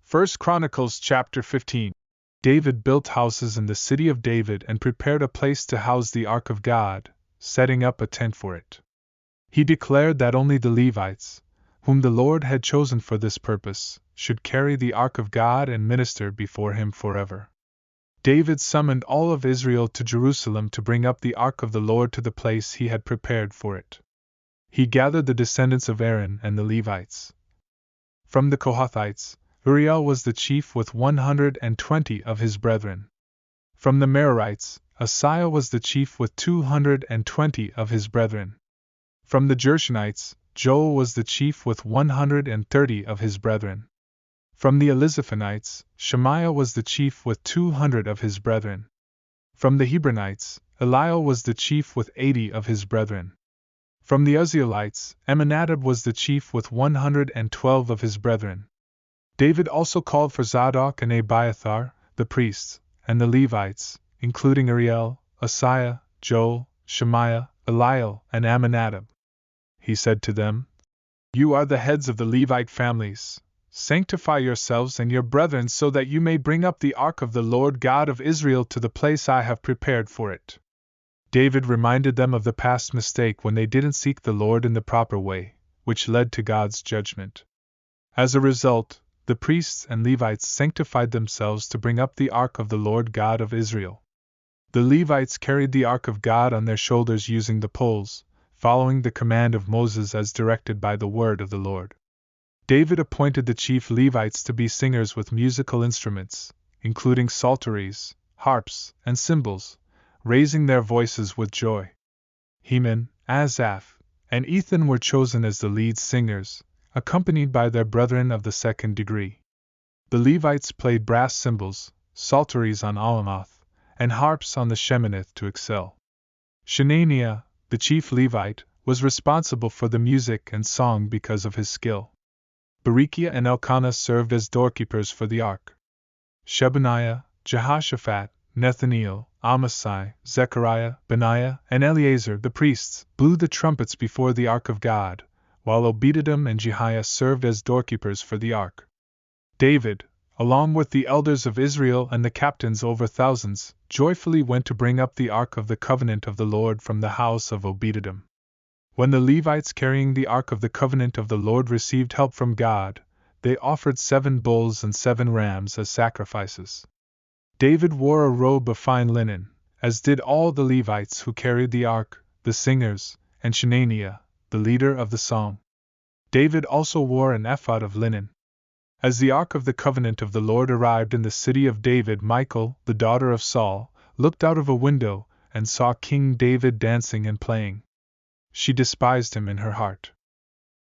1 Chronicles Chapter 15. David built houses in the city of David and prepared a place to house the ark of God, setting up a tent for it. He declared that only the Levites, whom the Lord had chosen for this purpose, should carry the ark of God and minister before him forever. David summoned all of Israel to Jerusalem to bring up the ark of the Lord to the place he had prepared for it. He gathered the descendants of Aaron and the Levites. From the Kohathites, Uriel was the chief with 120 of his brethren. From the Merarites, Asaiah was the chief with 220 of his brethren. From the Gershonites, Joel was the chief with 130 of his brethren. From the Elizaphanites, Shemaiah was the chief with 200 of his brethren. From the Hebronites, Eliel was the chief with 80 of his brethren. From the Uzzielites, Amminadab was the chief with 112 of his brethren. David also called for Zadok and Abiathar, the priests, and the Levites, including Uriel, Asaiah, Joel, Shemaiah, Eliel, and Amminadab. He said to them, "You are the heads of the Levite families. Sanctify yourselves and your brethren so that you may bring up the ark of the Lord God of Israel to the place I have prepared for it." David reminded them of the past mistake when they didn't seek the Lord in the proper way, which led to God's judgment. As a result, the priests and Levites sanctified themselves to bring up the ark of the Lord God of Israel. The Levites carried the ark of God on their shoulders using the poles, following the command of Moses as directed by the word of the Lord. David appointed the chief Levites to be singers with musical instruments, including psalteries, harps, and cymbals, raising their voices with joy. Heman, Asaph, and Ethan were chosen as the lead singers, accompanied by their brethren of the second degree. The Levites played brass cymbals, psalteries on Alamoth, and harps on the Sheminith to excel. Chenaniah, the chief Levite, was responsible for the music and song because of his skill. Berechiah and Elkanah served as doorkeepers for the ark. Shebaniah, Jehoshaphat, Nethaneel, Amasai, Zechariah, Benaiah, and Eleazar the priests blew the trumpets before the ark of God, while Obededom and Jehiah served as doorkeepers for the ark. David, along with the elders of Israel and the captains over thousands, joyfully went to bring up the ark of the covenant of the Lord from the house of Obededom. When the Levites carrying the ark of the covenant of the Lord received help from God, they offered 7 bulls and 7 rams as sacrifices. David wore a robe of fine linen, as did all the Levites who carried the ark, the singers, and Chenaniah, the leader of the song. David also wore an ephod of linen. As the ark of the covenant of the Lord arrived in the city of David, Michal, the daughter of Saul, looked out of a window and saw King David dancing and playing. She despised him in her heart.